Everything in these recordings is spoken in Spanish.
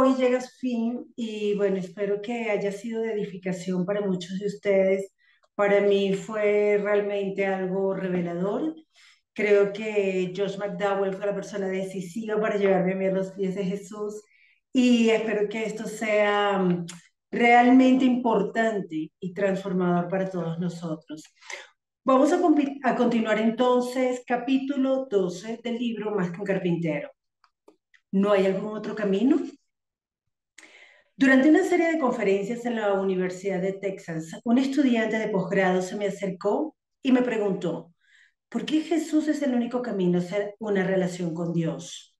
hoy llega a su fin y bueno, espero que haya sido de edificación para muchos de ustedes. Para mí fue realmente algo revelador. Creo que Josh McDowell fue la persona decisiva para llevarme a mí a los pies de Jesús y espero que esto sea realmente importante y transformador para todos nosotros. Vamos a continuar entonces, capítulo 12 del libro Más que un carpintero. ¿No hay algún otro camino? Durante una serie de conferencias en la Universidad de Texas, un estudiante de posgrado se me acercó y me preguntó, ¿por qué Jesús es el único camino hacia una relación con Dios?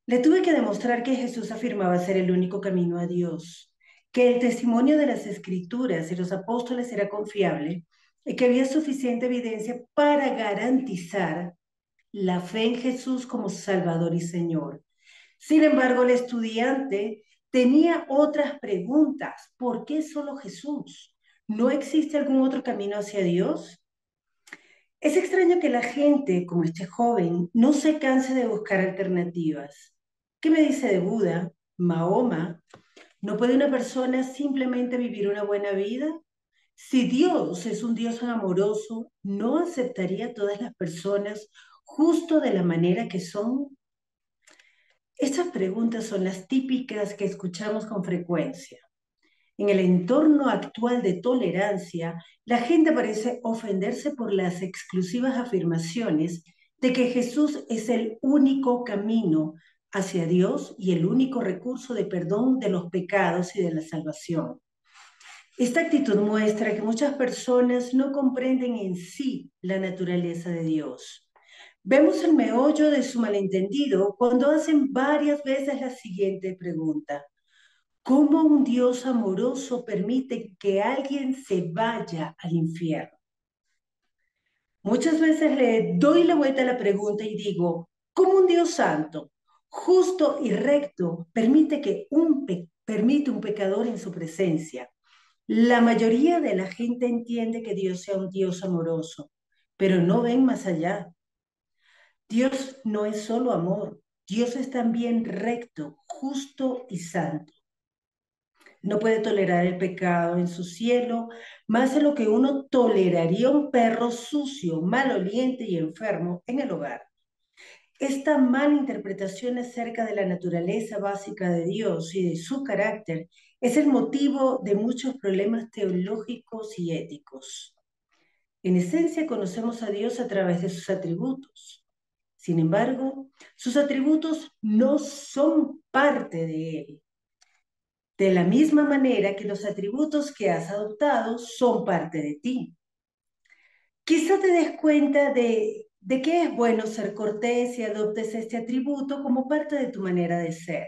Le tuve que demostrar que Jesús afirmaba ser el único camino a Dios, que el testimonio de las Escrituras y los apóstoles era confiable y que había suficiente evidencia para garantizar la fe en Jesús como Salvador y Señor. Sin embargo, el estudiante tenía otras preguntas. ¿Por qué solo Jesús? ¿No existe algún otro camino hacia Dios? Es extraño que la gente, como este joven, no se canse de buscar alternativas. ¿Qué me dice de Buda, Mahoma? ¿No puede una persona simplemente vivir una buena vida? Si Dios es un Dios amoroso, ¿no aceptaría a todas las personas justo de la manera que son? Estas preguntas son las típicas que escuchamos con frecuencia. En el entorno actual de tolerancia, la gente parece ofenderse por las exclusivas afirmaciones de que Jesús es el único camino hacia Dios y el único recurso de perdón de los pecados y de la salvación. Esta actitud muestra que muchas personas no comprenden en sí la naturaleza de Dios. Vemos el meollo de su malentendido cuando hacen varias veces la siguiente pregunta. ¿Cómo un Dios amoroso permite que alguien se vaya al infierno? Muchas veces le doy la vuelta a la pregunta y digo, ¿cómo un Dios santo, justo y recto permite un pecador en su presencia? La mayoría de la gente entiende que Dios sea un Dios amoroso, pero no ven más allá. Dios no es solo amor, Dios es también recto, justo y santo. No puede tolerar el pecado en su cielo, más de lo que uno toleraría un perro sucio, maloliente y enfermo en el hogar. Esta mala interpretación acerca de la naturaleza básica de Dios y de su carácter es el motivo de muchos problemas teológicos y éticos. En esencia, conocemos a Dios a través de sus atributos. Sin embargo, sus atributos no son parte de Él, de la misma manera que los atributos que has adoptado son parte de ti. Quizá te des cuenta de que es bueno ser cortés y adoptes este atributo como parte de tu manera de ser.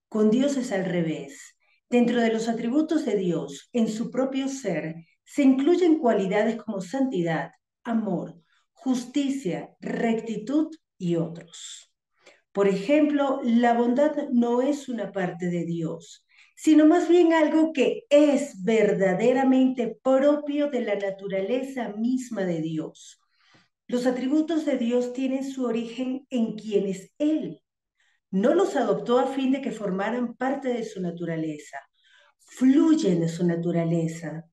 Con Dios es al revés. Dentro de los atributos de Dios, en su propio ser, se incluyen cualidades como santidad, amor, justicia, rectitud y otros. Por ejemplo, la bondad no es una parte de Dios, sino más bien algo que es verdaderamente propio de la naturaleza misma de Dios. Los atributos de Dios tienen su origen en quien es Él. No los adoptó a fin de que formaran parte de su naturaleza, fluyen de su naturaleza.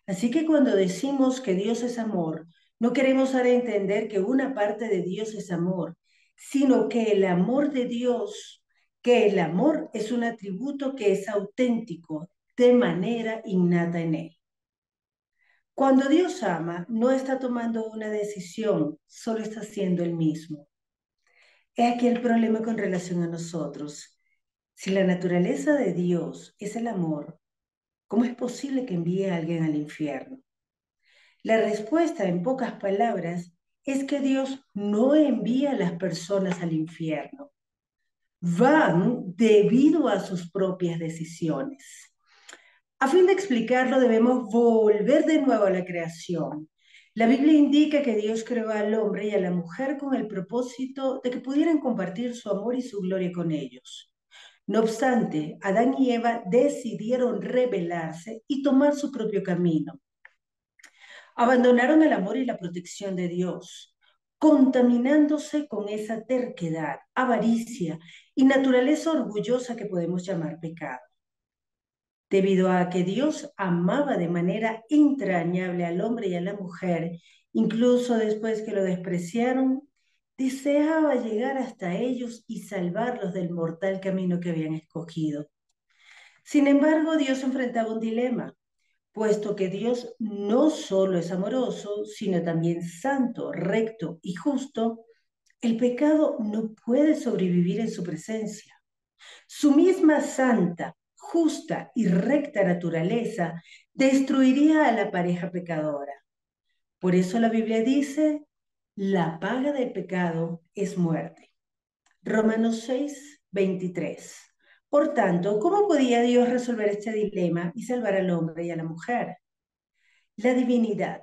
Así que cuando decimos que Dios es amor, no queremos dar a entender que una parte de Dios es amor, sino que el amor es un atributo que es auténtico de manera innata en él. Cuando Dios ama, no está tomando una decisión, solo está siendo el mismo. He aquí el problema con relación a nosotros. Si la naturaleza de Dios es el amor, ¿cómo es posible que envíe a alguien al infierno? La respuesta, en pocas palabras, es que Dios no envía a las personas al infierno. Van debido a sus propias decisiones. A fin de explicarlo, debemos volver de nuevo a la creación. La Biblia indica que Dios creó al hombre y a la mujer con el propósito de que pudieran compartir su amor y su gloria con ellos. No obstante, Adán y Eva decidieron rebelarse y tomar su propio camino. Abandonaron el amor y la protección de Dios. contaminándose con esa terquedad, avaricia y naturaleza orgullosa que podemos llamar pecado. Debido a que Dios amaba de manera entrañable al hombre y a la mujer, incluso después que lo despreciaron, deseaba llegar hasta ellos y salvarlos del mortal camino que habían escogido. Sin embargo, Dios enfrentaba un dilema, puesto que Dios no solo es amoroso, sino también santo, recto y justo. El pecado no puede sobrevivir en su presencia. Su misma santa, justa y recta naturaleza destruiría a la pareja pecadora. Por eso la Biblia dice, la paga del pecado es muerte. Romanos 6:23. Por tanto, ¿cómo podía Dios resolver este dilema y salvar al hombre y a la mujer? La divinidad,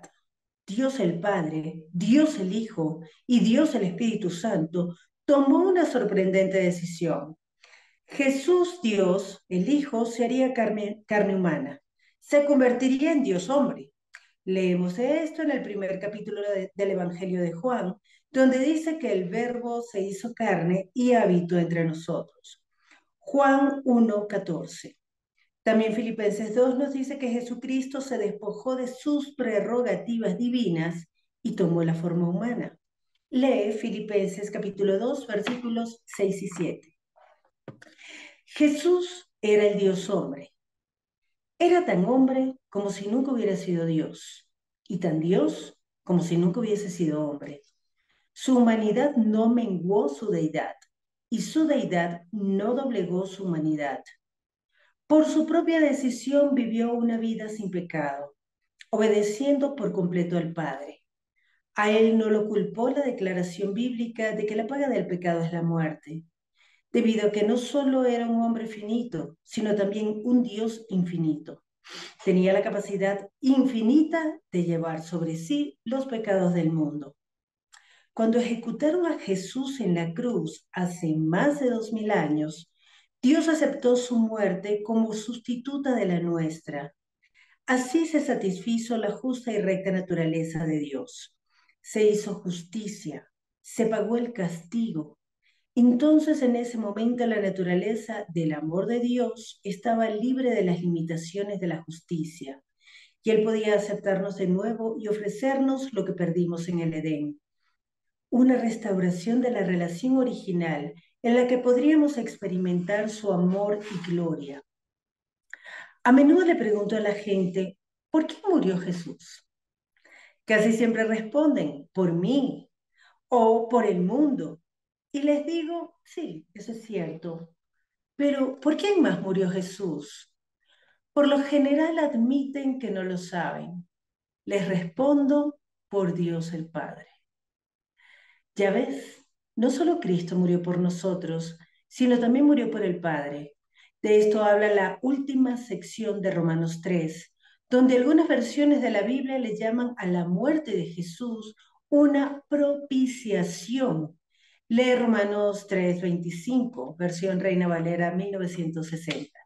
Dios el Padre, Dios el Hijo y Dios el Espíritu Santo tomó una sorprendente decisión. Jesús, Dios, el Hijo, se haría carne humana, se convertiría en Dios hombre. Leemos esto en el primer capítulo del Evangelio de Juan, donde dice que el Verbo se hizo carne y habitó entre nosotros. Juan 1:14. También Filipenses 2 nos dice que Jesucristo se despojó de sus prerrogativas divinas y tomó la forma humana. Lee Filipenses capítulo 2, versículos 6 y 7. Jesús era el Dios hombre. Era tan hombre como si nunca hubiera sido Dios, y tan Dios como si nunca hubiese sido hombre. Su humanidad no menguó su deidad, y su deidad no doblegó su humanidad. Por su propia decisión vivió una vida sin pecado, obedeciendo por completo al Padre. A él no lo culpó la declaración bíblica de que la paga del pecado es la muerte, debido a que no solo era un hombre finito, sino también un Dios infinito. Tenía la capacidad infinita de llevar sobre sí los pecados del mundo. Cuando ejecutaron a Jesús en la cruz hace más de 2000 años, Dios aceptó su muerte como sustituta de la nuestra. Así se satisfizo la justa y recta naturaleza de Dios. Se hizo justicia, se pagó el castigo. Entonces en ese momento la naturaleza del amor de Dios estaba libre de las limitaciones de la justicia y Él podía aceptarnos de nuevo y ofrecernos lo que perdimos en el Edén, una restauración de la relación original en la que podríamos experimentar su amor y gloria. A menudo le pregunto a la gente, ¿por qué murió Jesús? Casi siempre responden, por mí o por el mundo. Y les digo, sí, eso es cierto. Pero, ¿por quién más murió Jesús? Por lo general admiten que no lo saben. Les respondo, por Dios el Padre. Ya ves, no solo Cristo murió por nosotros, sino también murió por el Padre. De esto habla la última sección de Romanos 3, donde algunas versiones de la Biblia le llaman a la muerte de Jesús una propiciación. Lee Romanos 3:25, versión Reina Valera 1960.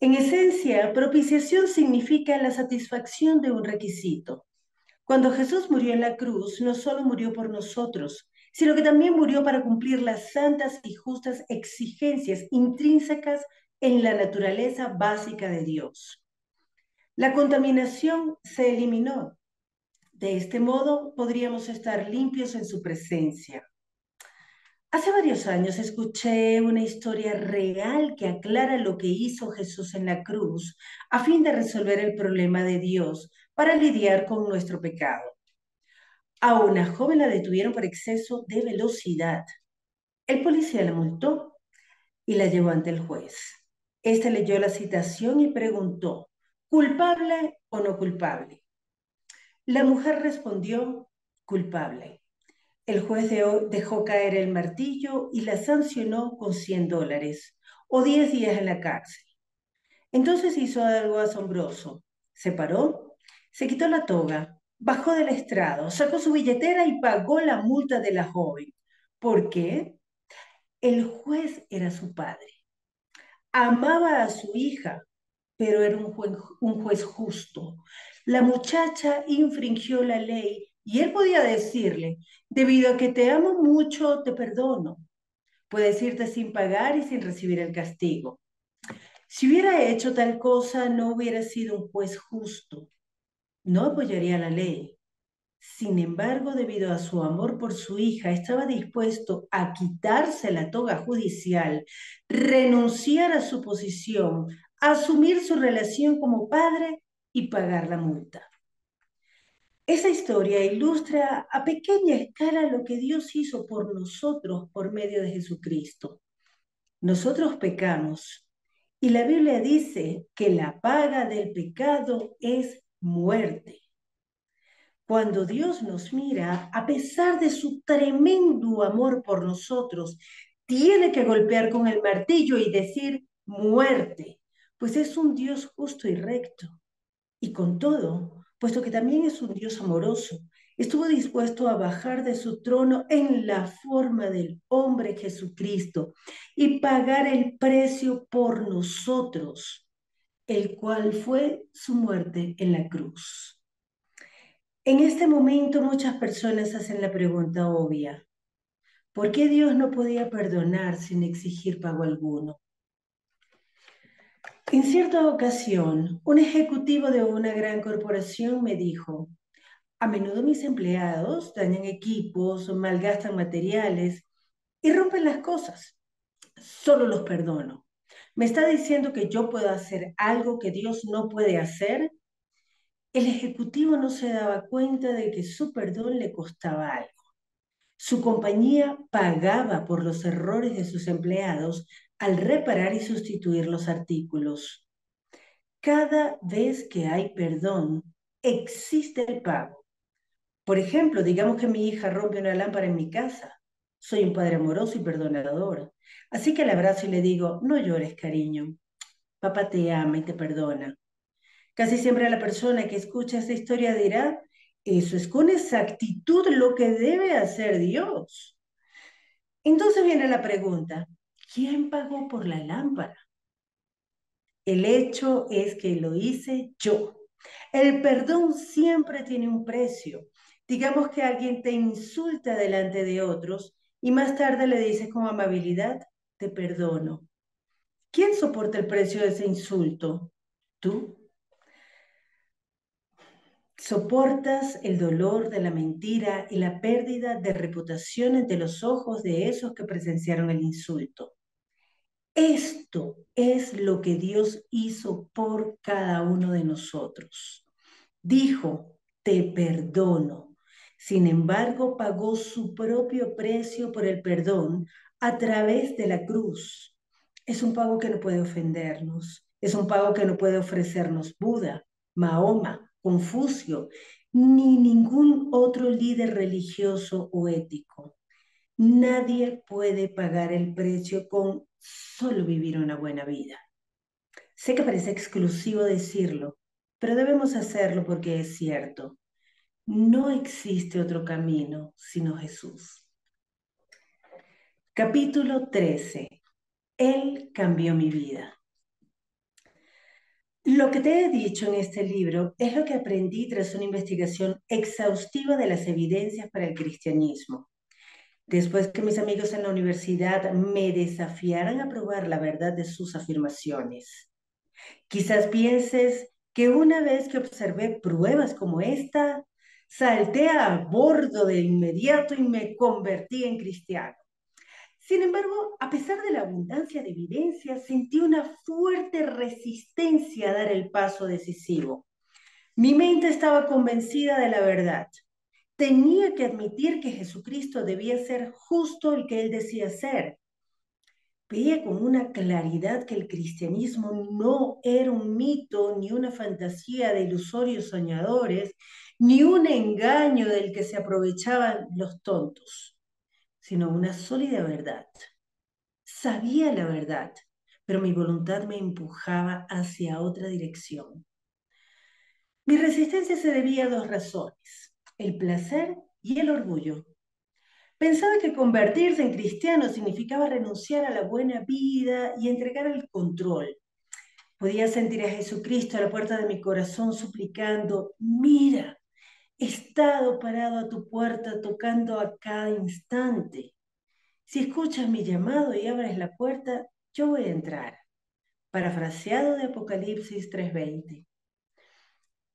En esencia, propiciación significa la satisfacción de un requisito. Cuando Jesús murió en la cruz, no solo murió por nosotros, sino que también murió para cumplir las santas y justas exigencias intrínsecas en la naturaleza básica de Dios. La contaminación se eliminó. De este modo, podríamos estar limpios en su presencia. Hace varios años escuché una historia real que aclara lo que hizo Jesús en la cruz a fin de resolver el problema de Dios para lidiar con nuestro pecado. A una joven la detuvieron por exceso de velocidad. El policía la multó y la llevó ante el juez. Este leyó la citación y preguntó, ¿culpable o no culpable? La mujer respondió, culpable. El juez dejó caer el martillo y la sancionó con $100 o 10 días en la cárcel. Entonces hizo algo asombroso. Se paró, se quitó la toga, bajó del estrado, sacó su billetera y pagó la multa de la joven. ¿Por qué? El juez era su padre. Amaba a su hija, pero era un juez justo. La muchacha infringió la ley Y él podía decirle, debido a que te amo mucho, te perdono. Puedes irte sin pagar y sin recibir el castigo. Si hubiera hecho tal cosa, no hubiera sido un juez justo, no apoyaría la ley. Sin embargo, debido a su amor por su hija, estaba dispuesto a quitarse la toga judicial, renunciar a su posición, asumir su relación como padre y pagar la multa. Esa historia ilustra a pequeña escala lo que Dios hizo por nosotros por medio de Jesucristo. Nosotros pecamos y la Biblia dice que la paga del pecado es muerte. Cuando Dios nos mira, a pesar de su tremendo amor por nosotros, tiene que golpear con el martillo y decir muerte, pues es un Dios justo y recto. Y con todo, puesto que también es un Dios amoroso, estuvo dispuesto a bajar de su trono en la forma del hombre Jesucristo y pagar el precio por nosotros, el cual fue su muerte en la cruz. En este momento muchas personas hacen la pregunta obvia, ¿por qué Dios no podía perdonar sin exigir pago alguno? En cierta ocasión, un ejecutivo de una gran corporación me dijo, a menudo mis empleados dañan equipos, malgastan materiales y rompen las cosas. Solo los perdono. ¿Me está diciendo que yo puedo hacer algo que Dios no puede hacer? El ejecutivo no se daba cuenta de que su perdón le costaba algo. Su compañía pagaba por los errores de sus empleados al reparar y sustituir los artículos. Cada vez que hay perdón, existe el pago. Por ejemplo, digamos que mi hija rompe una lámpara en mi casa. Soy un padre amoroso y perdonador. Así que la abrazo y le digo, no llores, cariño. Papá te ama y te perdona. Casi siempre la persona que escucha esta historia dirá, eso es con exactitud lo que debe hacer Dios. Entonces viene la pregunta, ¿quién pagó por la lámpara? El hecho es que lo hice yo. El perdón siempre tiene un precio. Digamos que alguien te insulta delante de otros y más tarde le dices con amabilidad, te perdono. ¿Quién soporta el precio de ese insulto? ¿Tú? Soportas el dolor de la mentira y la pérdida de reputación ante los ojos de esos que presenciaron el insulto. Esto es lo que Dios hizo por cada uno de nosotros. Dijo, te perdono. Sin embargo, pagó su propio precio por el perdón a través de la cruz. Es un pago que no puede ofendernos. Es un pago que no puede ofrecernos Buda, Mahoma, Confucio, ni ningún otro líder religioso o ético. Nadie puede pagar el precio con solo vivir una buena vida. Sé que parece exclusivo decirlo, pero debemos hacerlo porque es cierto. No existe otro camino sino Jesús. Capítulo 13. Él cambió mi vida. Lo que te he dicho en este libro es lo que aprendí tras una investigación exhaustiva de las evidencias para el cristianismo. Después que mis amigos en la universidad me desafiaran a probar la verdad de sus afirmaciones. Quizás pienses que una vez que observé pruebas como esta, salté a bordo de inmediato y me convertí en cristiano. Sin embargo, a pesar de la abundancia de evidencia, sentí una fuerte resistencia a dar el paso decisivo. Mi mente estaba convencida de la verdad. Tenía que admitir que Jesucristo debía ser justo el que él decía ser. Veía con una claridad que el cristianismo no era un mito ni una fantasía de ilusorios soñadores, ni un engaño del que se aprovechaban los tontos, sino una sólida verdad. Sabía la verdad, pero mi voluntad me empujaba hacia otra dirección. Mi resistencia se debía a dos razones, el placer y el orgullo. Pensaba que convertirse en cristiano significaba renunciar a la buena vida y entregar el control. Podía sentir a Jesucristo a la puerta de mi corazón suplicando, mira, He estado parado a tu puerta tocando a cada instante. Si escuchas mi llamado y abres la puerta, yo voy a entrar. Parafraseado de Apocalipsis 3:20.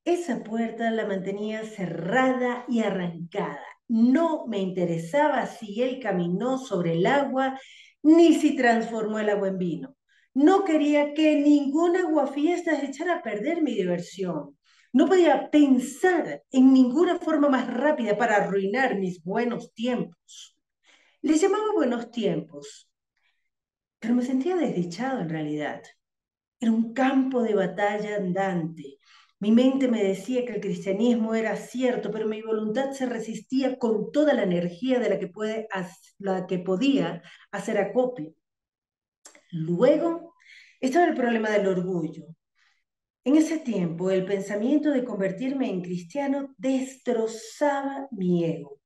Esa puerta la mantenía cerrada y arrancada. No me interesaba si él caminó sobre el agua ni si transformó el agua en vino. No quería que ningún aguafiestas echara a perder mi diversión. No podía pensar en ninguna forma más rápida para arruinar mis buenos tiempos. Les llamaba buenos tiempos, pero me sentía desdichado en realidad. Era un campo de batalla andante. Mi mente me decía que el cristianismo era cierto, pero mi voluntad se resistía con toda la energía de la que podía hacer acopio. Luego estaba el problema del orgullo. En ese tiempo, el pensamiento de convertirme en cristiano destrozaba mi ego.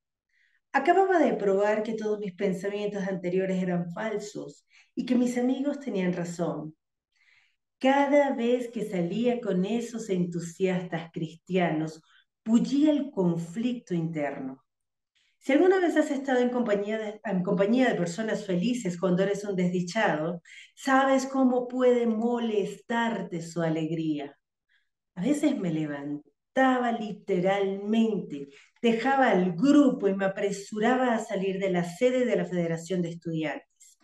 Acababa de probar que todos mis pensamientos anteriores eran falsos y que mis amigos tenían razón. Cada vez que salía con esos entusiastas cristianos, bullía el conflicto interno. Si alguna vez has estado en compañía de personas felices cuando eres un desdichado, sabes cómo puede molestarte su alegría. A veces me levantaba literalmente, dejaba al grupo y me apresuraba a salir de la sede de la Federación de Estudiantes.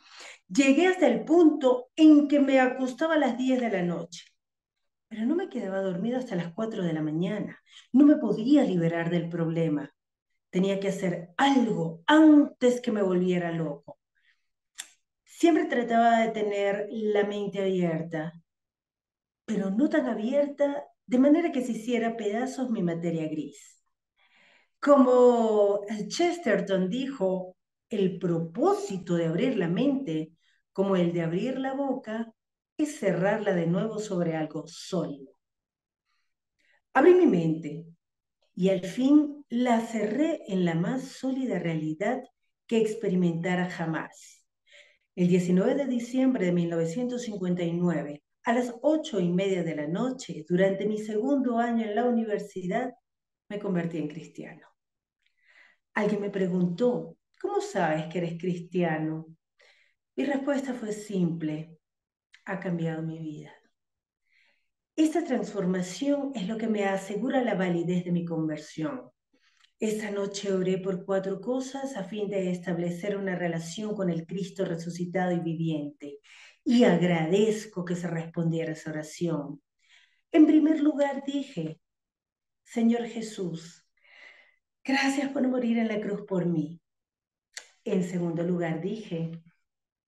Llegué hasta el punto en que me acostaba a las 10 de la noche, pero no me quedaba dormido hasta las 4 de la mañana. No me podía liberar del problema. Tenía que hacer algo antes que me volviera loco. Siempre trataba de tener la mente abierta, pero no tan abierta de manera que se hiciera pedazos mi materia gris. Como Chesterton dijo, el propósito de abrir la mente, como el de abrir la boca, es cerrarla de nuevo sobre algo sólido. Abrí mi mente y al fin la cerré en la más sólida realidad que experimentara jamás. El 19 de diciembre de 1959, a las 8:30 de la noche, durante mi segundo año en la universidad, me convertí en cristiano. Alguien me preguntó, ¿cómo sabes que eres cristiano? Mi respuesta fue simple, ha cambiado mi vida. Esta transformación es lo que me asegura la validez de mi conversión. Esta noche oré por 4 cosas a fin de establecer una relación con el Cristo resucitado y viviente, y agradezco que se respondiera esa oración. En primer lugar dije, Señor Jesús, gracias por morir en la cruz por mí. En segundo lugar dije,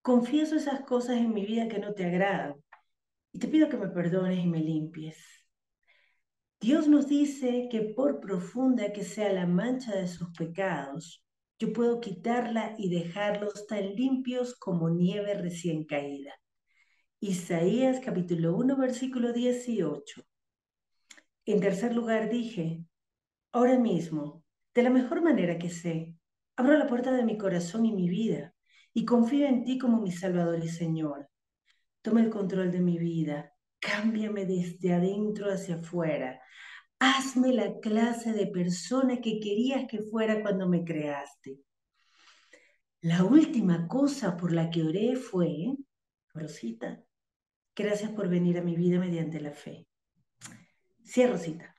confieso esas cosas en mi vida que no te agradan y te pido que me perdones y me limpies. Dios nos dice que por profunda que sea la mancha de sus pecados, yo puedo quitarla y dejarlos tan limpios como nieve recién caída. Isaías capítulo 1, versículo 18. En tercer lugar dije, ahora mismo, de la mejor manera que sé, abro la puerta de mi corazón y mi vida y confío en ti como mi Salvador y Señor. Toma el control de mi vida, cámbiame desde adentro hacia afuera. Hazme la clase de persona que querías que fuera cuando me creaste. La última cosa por la que oré fue, Rosita, gracias por venir a mi vida mediante la fe. Sí, Rosita,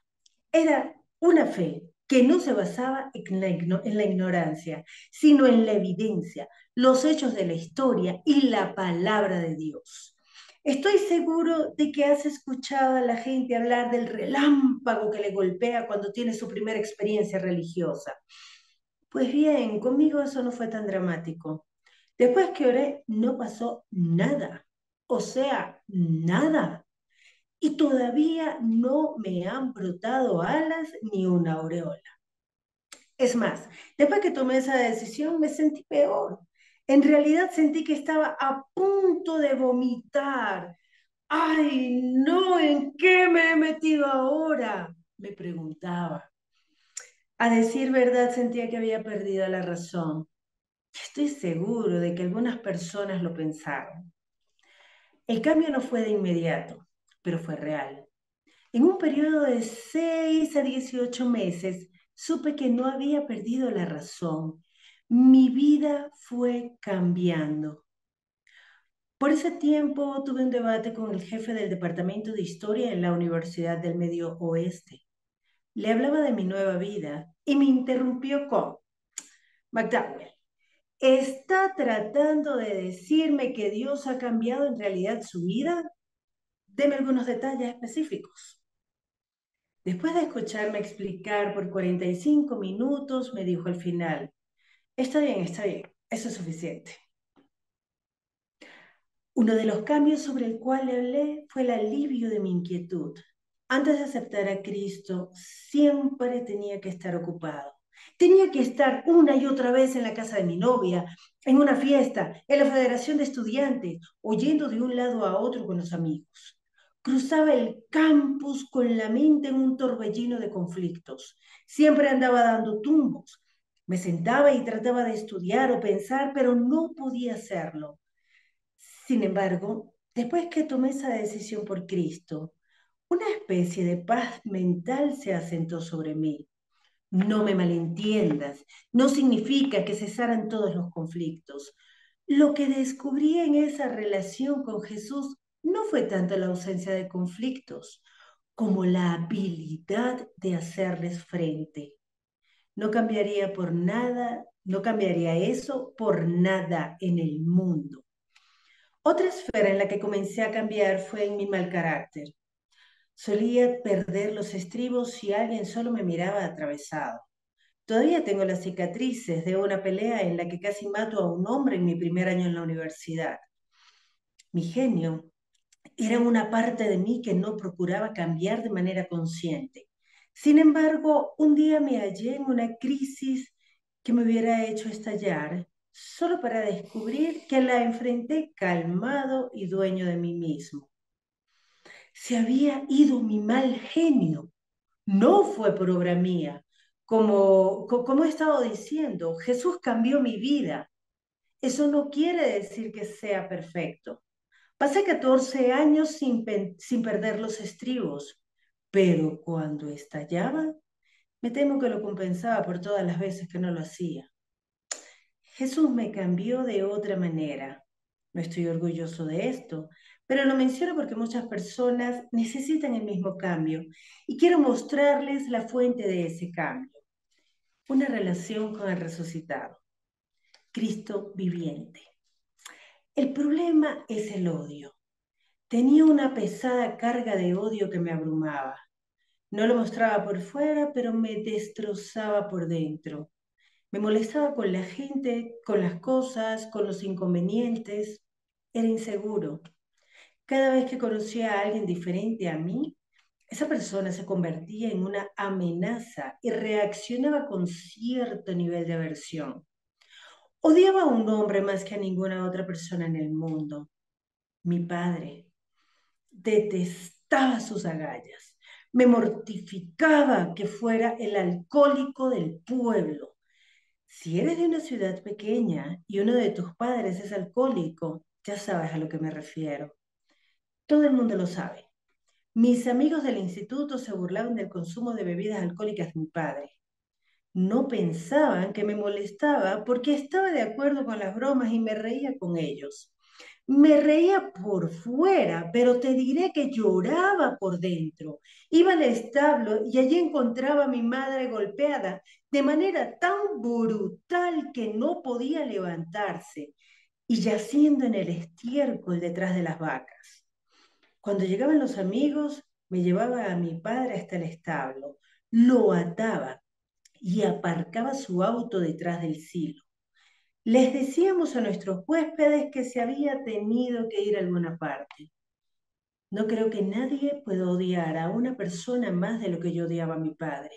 era una fe que no se basaba en la ignorancia, sino en la evidencia, los hechos de la historia y la palabra de Dios. Estoy seguro de que has escuchado a la gente hablar del relámpago que le golpea cuando tiene su primera experiencia religiosa. Pues bien, conmigo eso no fue tan dramático. Después que oré, no pasó nada. O sea, nada. Y todavía no me han brotado alas ni una aureola. Es más, después que tomé esa decisión me sentí peor. En realidad sentí que estaba a punto de vomitar. ¡Ay, no! ¿En qué me he metido ahora? Me preguntaba. A decir verdad, sentía que había perdido la razón. Estoy seguro de que algunas personas lo pensaron. El cambio no fue de inmediato, pero fue real. En un periodo de 6 a 18 meses, supe que no había perdido la razón. Mi vida fue cambiando. Por ese tiempo tuve un debate con el jefe del departamento de historia en la Universidad del Medio Oeste. Le hablaba de mi nueva vida y me interrumpió con: McDowell, ¿está tratando de decirme que Dios ha cambiado en realidad su vida? Deme algunos detalles específicos. Después de escucharme explicar por 45 minutos, me dijo al final: está bien, eso es suficiente. Uno de los cambios sobre el cual le hablé fue el alivio de mi inquietud. Antes de aceptar a Cristo, siempre tenía que estar ocupado. Tenía que estar una y otra vez en la casa de mi novia, en una fiesta, en la federación de estudiantes, o yendo de un lado a otro con los amigos. Cruzaba el campus con la mente en un torbellino de conflictos. Siempre andaba dando tumbos. Me sentaba y trataba de estudiar o pensar, pero no podía hacerlo. Sin embargo, después que tomé esa decisión por Cristo, una especie de paz mental se asentó sobre mí. No me malentiendas, no significa que cesaran todos los conflictos. Lo que descubrí en esa relación con Jesús no fue tanto la ausencia de conflictos como la habilidad de hacerles frente. No cambiaría por nada, no cambiaría eso por nada en el mundo. Otra esfera en la que comencé a cambiar fue en mi mal carácter. Solía perder los estribos si alguien solo me miraba atravesado. Todavía tengo las cicatrices de una pelea en la que casi mato a un hombre en mi primer año en la universidad. Mi genio era una parte de mí que no procuraba cambiar de manera consciente. Sin embargo, un día me hallé en una crisis que me hubiera hecho estallar, solo para descubrir que la enfrenté calmado y dueño de mí mismo. Se había ido mi mal genio. No fue por obra mía. Como he estado diciendo, Jesús cambió mi vida. Eso no quiere decir que sea perfecto. Pasé 14 años sin perder los estribos, pero cuando estallaba, me temo que lo compensaba por todas las veces que no lo hacía. Jesús me cambió de otra manera. No estoy orgulloso de esto, pero lo menciono porque muchas personas necesitan el mismo cambio y quiero mostrarles la fuente de ese cambio, una relación con el resucitado, Cristo viviente. El problema es el odio. Tenía una pesada carga de odio que me abrumaba. No lo mostraba por fuera, pero me destrozaba por dentro. Me molestaba con la gente, con las cosas, con los inconvenientes. Era inseguro. Cada vez que conocía a alguien diferente a mí, esa persona se convertía en una amenaza y reaccionaba con cierto nivel de aversión. Odiaba a un hombre más que a ninguna otra persona en el mundo, mi padre. Detestaba sus agallas. Me mortificaba que fuera el alcohólico del pueblo. Si eres de una ciudad pequeña y uno de tus padres es alcohólico, ya sabes a lo que me refiero. Todo el mundo lo sabe. Mis amigos del instituto se burlaban del consumo de bebidas alcohólicas de mi padre. No pensaban que me molestaba porque estaba de acuerdo con las bromas y me reía con ellos. Me reía por fuera, pero te diré que lloraba por dentro. Iba al establo y allí encontraba a mi madre golpeada de manera tan brutal que no podía levantarse y yaciendo en el estiércol detrás de las vacas. Cuando llegaban los amigos, me llevaba a mi padre hasta el establo, lo ataba y aparcaba su auto detrás del silo. Les decíamos a nuestros huéspedes que se había tenido que ir a alguna parte. No creo que nadie pueda odiar a una persona más de lo que yo odiaba a mi padre.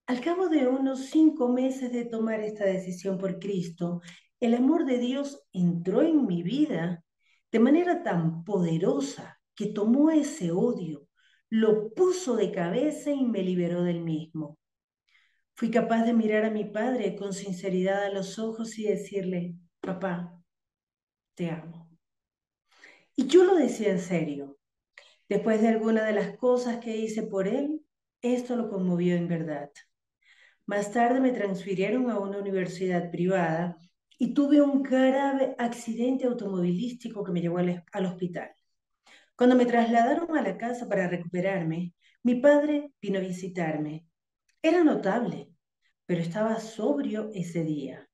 Al cabo de unos 5 meses de tomar esta decisión por Cristo, el amor de Dios entró en mi vida de manera tan poderosa que tomó ese odio, lo puso de cabeza y me liberó del mismo. Fui capaz de mirar a mi padre con sinceridad a los ojos y decirle: papá, te amo. Y yo lo decía en serio. Después de alguna de las cosas que hice por él, esto lo conmovió en verdad. Más tarde me transfirieron a una universidad privada y tuve un grave accidente automovilístico que me llevó al hospital. Cuando me trasladaron a la casa para recuperarme, mi padre vino a visitarme. Era notable, pero estaba sobrio ese día.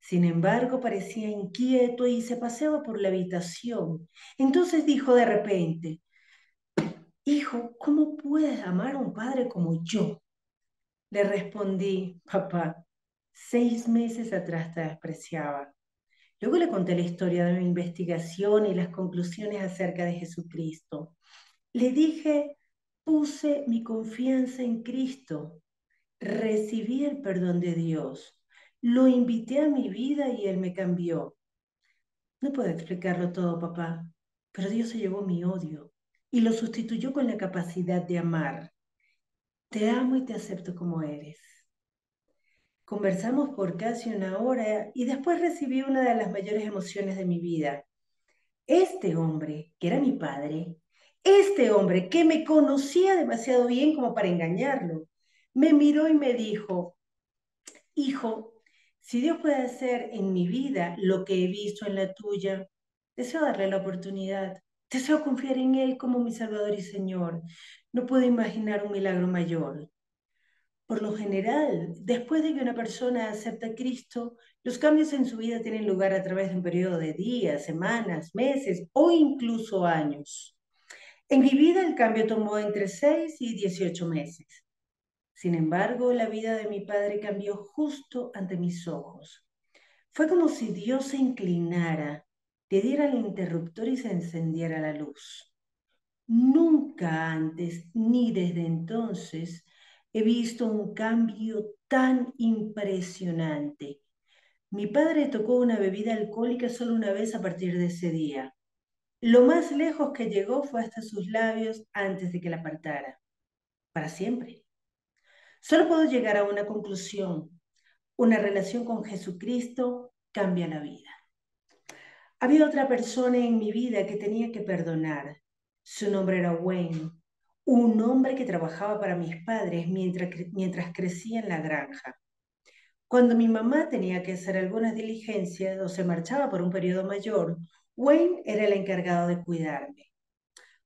Sin embargo, parecía inquieto y se paseaba por la habitación. Entonces dijo de repente, hijo, ¿cómo puedes amar a un padre como yo? Le respondí, papá, 6 meses atrás te despreciaba. Luego le conté la historia de mi investigación y las conclusiones acerca de Jesucristo. Le dije, puse mi confianza en Cristo, recibí el perdón de Dios, lo invité a mi vida y Él me cambió. No puedo explicarlo todo, papá, pero Dios se llevó mi odio y lo sustituyó con la capacidad de amar. Te amo y te acepto como eres. Conversamos por casi una hora y después recibí una de las mayores emociones de mi vida. Este hombre, que era mi padre, este hombre que me conocía demasiado bien como para engañarlo, me miró y me dijo, hijo, si Dios puede hacer en mi vida lo que he visto en la tuya, deseo darle la oportunidad. Deseo confiar en Él como mi Salvador y Señor. No puedo imaginar un milagro mayor. Por lo general, después de que una persona acepta a Cristo, los cambios en su vida tienen lugar a través de un periodo de días, semanas, meses o incluso años. En mi vida el cambio tomó entre 6 y 18 meses. Sin embargo, la vida de mi padre cambió justo ante mis ojos. Fue como si Dios se inclinara, le diera el interruptor y se encendiera la luz. Nunca antes ni desde entonces he visto un cambio tan impresionante. Mi padre tocó una bebida alcohólica solo una vez a partir de ese día. Lo más lejos que llegó fue hasta sus labios antes de que la apartara, para siempre. Solo puedo llegar a una conclusión. Una relación con Jesucristo cambia la vida. Había otra persona en mi vida que tenía que perdonar. Su nombre era Wayne, un hombre que trabajaba para mis padres mientras crecía en la granja. Cuando mi mamá tenía que hacer algunas diligencias o se marchaba por un periodo mayor, Wayne era el encargado de cuidarme.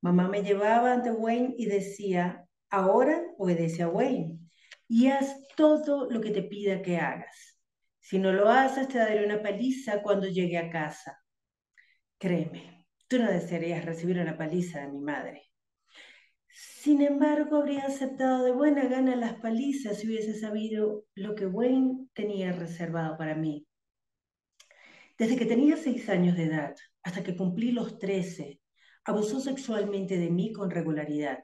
Mamá me llevaba ante Wayne y decía, ahora obedece a Wayne y haz todo lo que te pida que hagas. Si no lo haces, te daré una paliza cuando llegue a casa. Créeme, tú no desearías recibir una paliza de mi madre. Sin embargo, habría aceptado de buena gana las palizas si hubiese sabido lo que Wayne tenía reservado para mí. Desde que tenía 6 años de edad hasta que cumplí los 13, abusó sexualmente de mí con regularidad.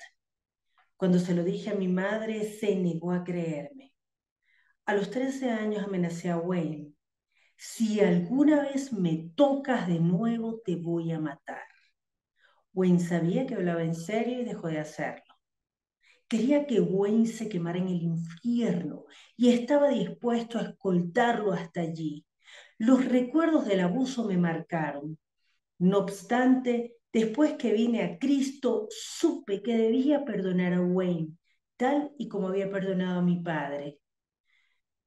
Cuando se lo dije a mi madre, se negó a creerme. A los 13 años amenacé a Wayne. Si alguna vez me tocas de nuevo, te voy a matar. Wayne sabía que hablaba en serio y dejó de hacerlo. Quería que Wayne se quemara en el infierno y estaba dispuesto a escoltarlo hasta allí. Los recuerdos del abuso me marcaron. No obstante, después que vine a Cristo, supe que debía perdonar a Wayne, tal y como había perdonado a mi padre.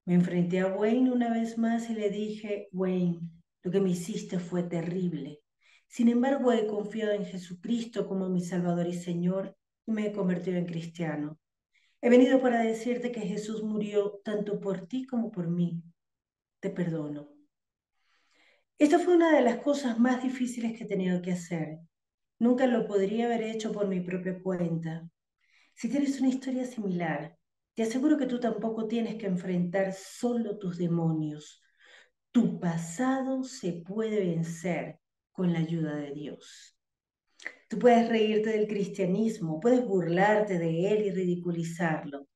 Me enfrenté a Wayne una vez más y le dije, Wayne, lo que me hiciste fue terrible. Sin embargo, he confiado en Jesucristo como mi Salvador y Señor y me he convertido en cristiano. He venido para decirte que Jesús murió tanto por ti como por mí. Te perdono. Esta fue una de las cosas más difíciles que he tenido que hacer. Nunca lo podría haber hecho por mi propia cuenta. Si tienes una historia similar, te aseguro que tú tampoco tienes que enfrentar solo tus demonios. Tu pasado se puede vencer con la ayuda de Dios. Tú puedes reírte del cristianismo, puedes burlarte de él y ridiculizarlo.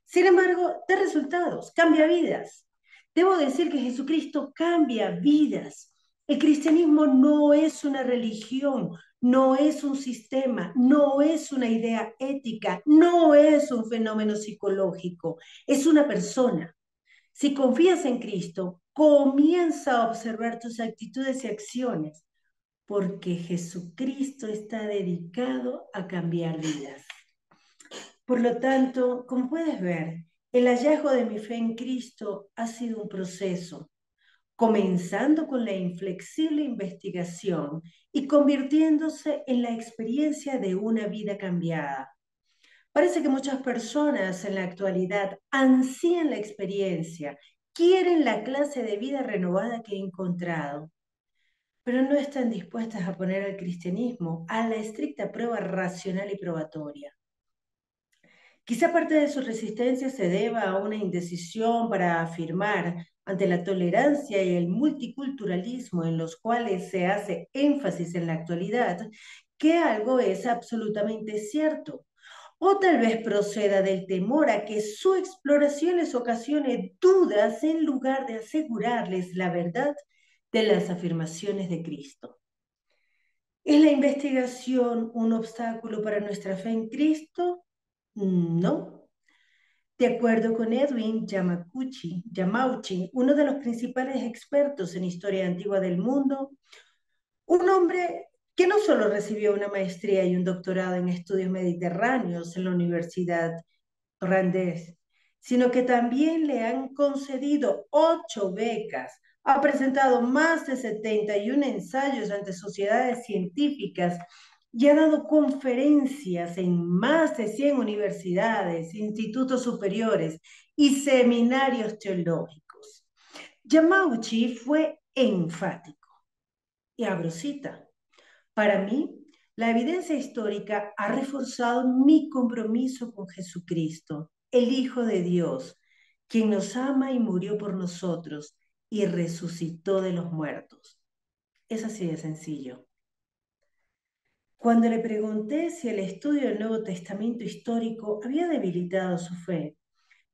Sin embargo, da resultados, cambia vidas. Debo decir que Jesucristo cambia vidas. El cristianismo no es una religión, no es un sistema, no es una idea ética, no es un fenómeno psicológico, es una persona. Si confías en Cristo, comienza a observar tus actitudes y acciones, porque Jesucristo está dedicado a cambiar vidas. Por lo tanto, como puedes ver, El hallazgo de mi fe en Cristo ha sido un proceso, comenzando con la inflexible investigación y convirtiéndose en la experiencia de una vida cambiada. Parece que muchas personas en la actualidad ansían la experiencia, quieren la clase de vida renovada que he encontrado, pero no están dispuestas a poner al cristianismo a la estricta prueba racional y probatoria. Quizá parte de su resistencia se deba a una indecisión para afirmar ante la tolerancia y el multiculturalismo en los cuales se hace énfasis en la actualidad que algo es absolutamente cierto. O tal vez proceda del temor a que su exploración les ocasione dudas en lugar de asegurarles la verdad de las afirmaciones de Cristo. ¿Es la investigación un obstáculo para nuestra fe en Cristo? No. De acuerdo con Edwin Yamauchi, uno de los principales expertos en historia antigua del mundo, un hombre que no solo recibió una maestría y un doctorado en estudios mediterráneos en la Universidad Brandeis, sino que también le han concedido 8 becas, ha presentado más de 71 ensayos ante sociedades científicas y ha dado conferencias en más de 100 universidades, institutos superiores y seminarios teológicos. Yamauchi fue enfático. Y abro cita. Para mí, la evidencia histórica ha reforzado mi compromiso con Jesucristo, el Hijo de Dios, quien nos ama y murió por nosotros y resucitó de los muertos. Es así de sencillo. Cuando le pregunté si el estudio del Nuevo Testamento histórico había debilitado su fe,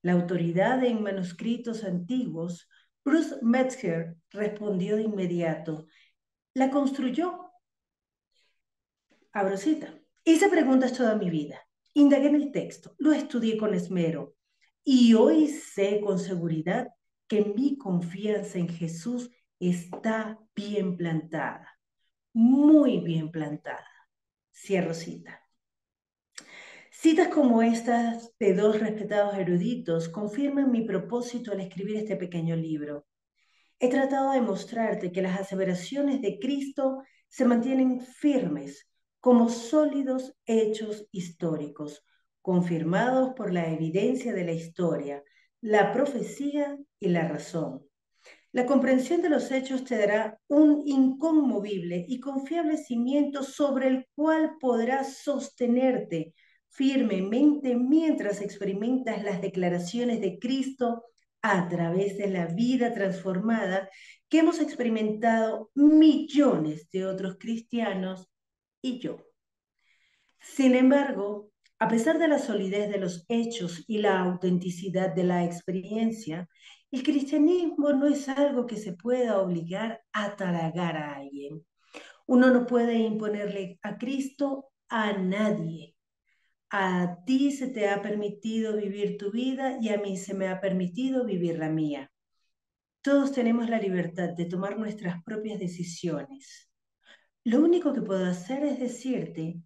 la autoridad en manuscritos antiguos, Bruce Metzger, respondió de inmediato: la construyó. Abro cita. Hice preguntas toda mi vida. Indagué en el texto, lo estudié con esmero y hoy sé con seguridad que mi confianza en Jesús está bien plantada, muy bien plantada. Cierro cita. Citas como estas de dos respetados eruditos confirman mi propósito al escribir este pequeño libro. He tratado de mostrarte que las aseveraciones de Cristo se mantienen firmes como sólidos hechos históricos, confirmados por la evidencia de la historia, la profecía y la razón. La comprensión de los hechos te dará un inconmovible y confiable cimiento sobre el cual podrás sostenerte firmemente mientras experimentas las declaraciones de Cristo a través de la vida transformada que hemos experimentado millones de otros cristianos y yo. Sin embargo, a pesar de la solidez de los hechos y la autenticidad de la experiencia, el cristianismo no es algo que se pueda obligar a taragar a alguien. Uno no puede imponerle a Cristo a nadie. A ti se te ha permitido vivir tu vida y a mí se me ha permitido vivir la mía. Todos tenemos la libertad de tomar nuestras propias decisiones. Lo único que puedo hacer es decirte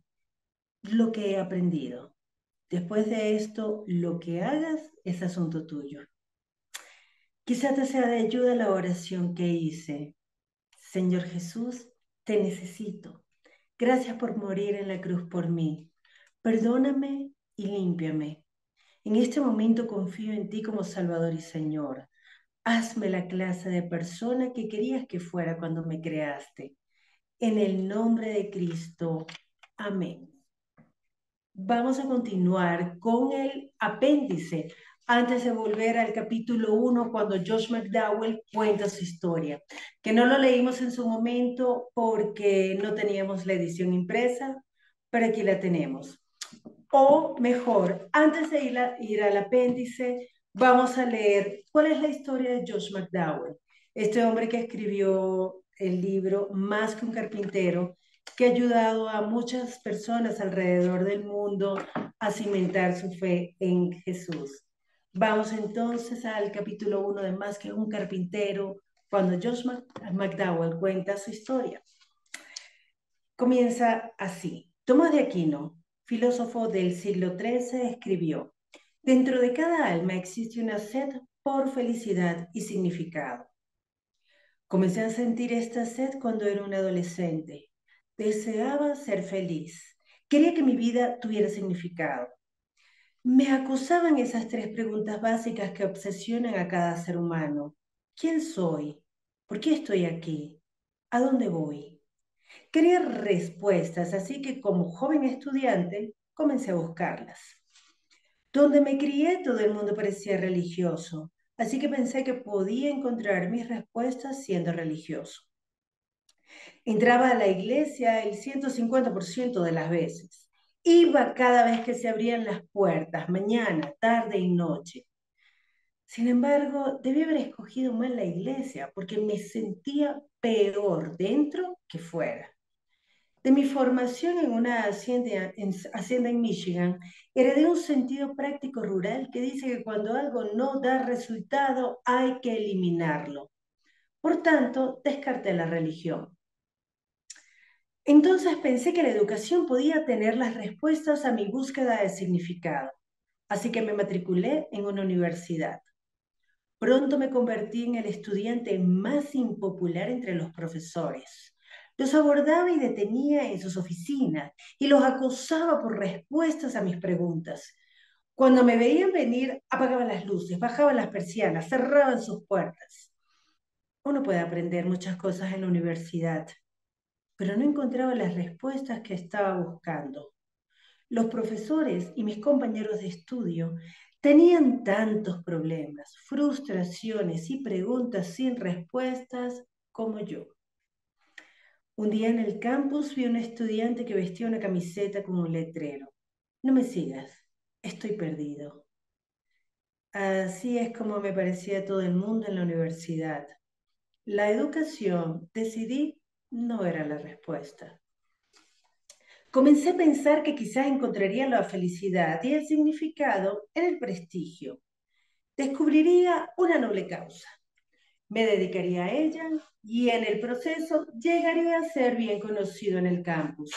lo que he aprendido. Después de esto, lo que hagas es asunto tuyo. Quizá te sea de ayuda la oración que hice. Señor Jesús, te necesito. Gracias por morir en la cruz por mí. Perdóname y límpiame. En este momento confío en ti como Salvador y Señor. Hazme la clase de persona que querías que fuera cuando me creaste. En el nombre de Cristo. Amén. Vamos a continuar con el apéndice antes de volver al capítulo 1 cuando Josh McDowell cuenta su historia, que no lo leímos en su momento porque no teníamos la edición impresa, pero aquí la tenemos. O mejor, antes de ir al apéndice, vamos a leer cuál es la historia de Josh McDowell, este hombre que escribió el libro Más que un carpintero, que ha ayudado a muchas personas alrededor del mundo a cimentar su fe en Jesús. Vamos entonces al capítulo 1 de Más que un carpintero, cuando Josh McDowell cuenta su historia. Comienza así. Tomás de Aquino, filósofo del siglo XIII, escribió: Dentro de cada alma existe una sed por felicidad y significado. Comencé a sentir esta sed cuando era un adolescente. Deseaba ser feliz. Quería que mi vida tuviera significado. Me acosaban esas tres preguntas básicas que obsesionan a cada ser humano. ¿Quién soy? ¿Por qué estoy aquí? ¿A dónde voy? Quería respuestas, así que como joven estudiante comencé a buscarlas. Donde me crié todo el mundo parecía religioso, así que pensé que podía encontrar mis respuestas siendo religioso. Entraba a la iglesia el 150% de las veces. Iba cada vez que se abrían las puertas, mañana, tarde y noche. Sin embargo, debí haber escogido mal la iglesia porque me sentía peor dentro que fuera. De mi formación en una hacienda en Michigan, heredé un sentido práctico rural que dice que cuando algo no da resultado hay que eliminarlo. Por tanto, descarté la religión. Entonces pensé que la educación podía tener las respuestas a mi búsqueda de significado, así que me matriculé en una universidad. Pronto me convertí en el estudiante más impopular entre los profesores. Los abordaba y detenía en sus oficinas y los acosaba por respuestas a mis preguntas. Cuando me veían venir, apagaban las luces, bajaban las persianas, cerraban sus puertas. Uno puede aprender muchas cosas en la universidad, pero no encontraba las respuestas que estaba buscando. Los profesores y mis compañeros de estudio tenían tantos problemas, frustraciones y preguntas sin respuestas como yo. Un día en el campus vi a un estudiante que vestía una camiseta con un letrero. No me sigas, estoy perdido. Así es como me parecía todo el mundo en la universidad. La educación, decidí, no era la respuesta. Comencé a pensar que quizás encontraría la felicidad y el significado en el prestigio. Descubriría una noble causa. Me dedicaría a ella y en el proceso llegaría a ser bien conocido en el campus.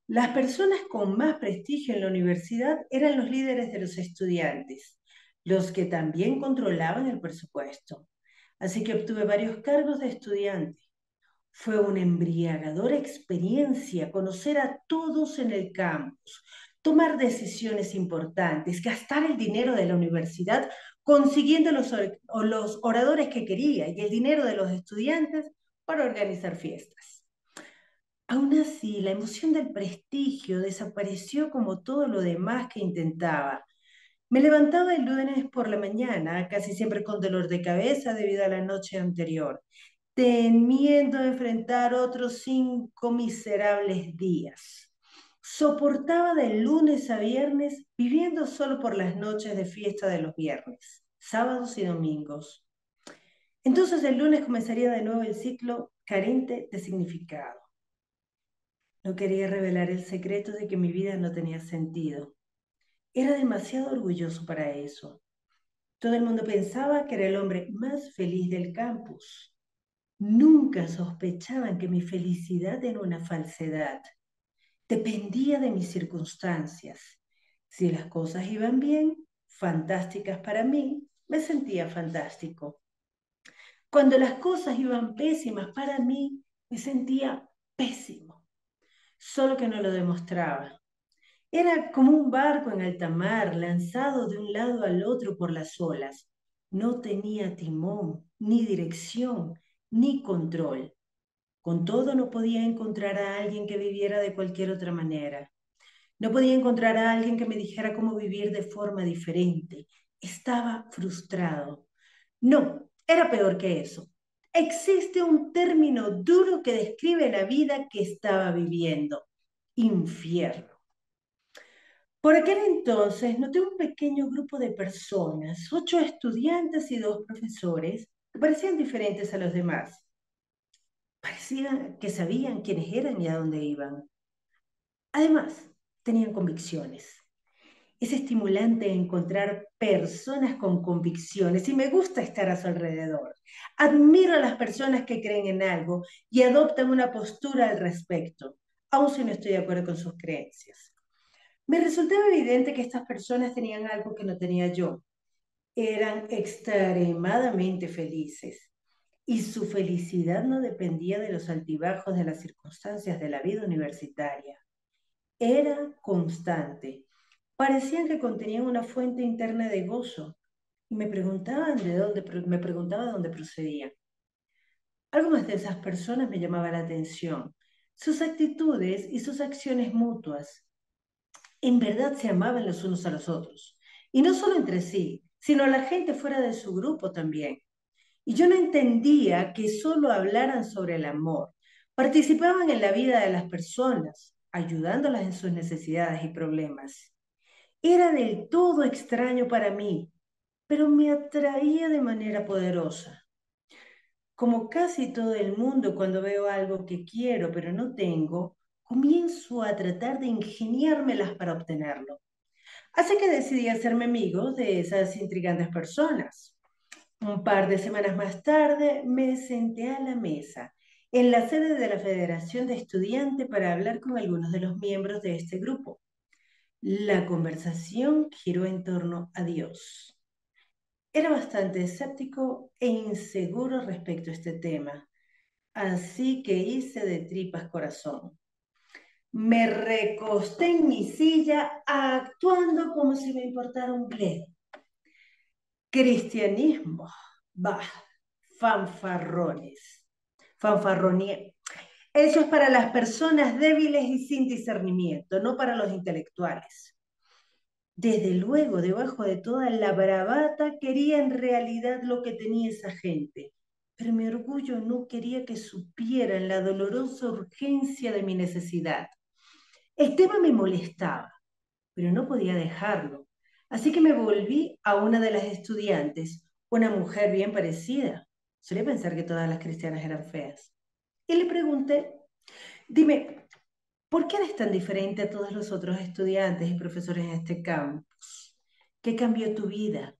Las personas con más prestigio en la universidad eran los líderes de los estudiantes, los que también controlaban el presupuesto. Así que obtuve varios cargos de estudiante. Fue una embriagadora experiencia conocer a todos en el campus, tomar decisiones importantes, gastar el dinero de la universidad consiguiendo los oradores que quería y el dinero de los estudiantes para organizar fiestas. Aún así, la emoción del prestigio desapareció como todo lo demás que intentaba. Me levantaba el lunes por la mañana, casi siempre con dolor de cabeza debido a la noche anterior, temiendo enfrentar otros 5 miserables días. Soportaba de lunes a viernes, viviendo solo por las noches de fiesta de los viernes, sábados y domingos. Entonces el lunes comenzaría de nuevo el ciclo carente de significado. No quería revelar el secreto de que mi vida no tenía sentido. Era demasiado orgulloso para eso. Todo el mundo pensaba que era el hombre más feliz del campus. Nunca sospechaban que mi felicidad era una falsedad. Dependía de mis circunstancias. Si las cosas iban bien, fantásticas para mí, me sentía fantástico. Cuando las cosas iban pésimas para mí, me sentía pésimo, solo que no lo demostraba. Era como un barco en alta mar, lanzado de un lado al otro por las olas. No tenía timón, ni dirección, ni control. Con todo, no podía encontrar a alguien que viviera de cualquier otra manera. No podía encontrar a alguien que me dijera cómo vivir de forma diferente. Estaba frustrado. No, era peor que eso. Existe un término duro que describe la vida que estaba viviendo: infierno. Por aquel entonces noté un pequeño grupo de personas, 8 estudiantes y 2 profesores, que parecían diferentes a los demás. Parecían que sabían quiénes eran y a dónde iban. Además, tenían convicciones. Es estimulante encontrar personas con convicciones y me gusta estar a su alrededor. Admiro a las personas que creen en algo y adoptan una postura al respecto, aun si no estoy de acuerdo con sus creencias. Me resultaba evidente que estas personas tenían algo que no tenía yo. Eran extremadamente felices y su felicidad no dependía de los altibajos de las circunstancias de la vida universitaria. Era constante. Parecían que contenían una fuente interna de gozo y me preguntaba de dónde procedían. Algunas de esas personas me llamaban la atención. Sus actitudes y sus acciones mutuas en verdad se amaban los unos a los otros. Y no solo entre sí, sino a la gente fuera de su grupo también. Y yo no entendía que solo hablaran sobre el amor. Participaban en la vida de las personas, ayudándolas en sus necesidades y problemas. Era del todo extraño para mí, pero me atraía de manera poderosa. Como casi todo el mundo, cuando veo algo que quiero pero no tengo, comienzo a tratar de ingeniármelas para obtenerlo. Así que decidí hacerme amigo de esas intrigantes personas. Un par de semanas más tarde me senté a la mesa en la sede de la Federación de Estudiantes para hablar con algunos de los miembros de este grupo. La conversación giró en torno a Dios. Era bastante escéptico e inseguro respecto a este tema, así que hice de tripas corazón. Me recosté en mi silla actuando como si me importara un bledo. Cristianismo, bah, fanfarrones, fanfarronía. Eso es para las personas débiles y sin discernimiento, no para los intelectuales. Desde luego, debajo de toda la bravata, quería en realidad lo que tenía esa gente, pero mi orgullo no quería que supieran la dolorosa urgencia de mi necesidad. El tema me molestaba, pero no podía dejarlo. Así que me volví a una de las estudiantes, una mujer bien parecida. Solía pensar que todas las cristianas eran feas. Y le pregunté, dime, ¿por qué eres tan diferente a todos los otros estudiantes y profesores en este campus? ¿Qué cambió tu vida?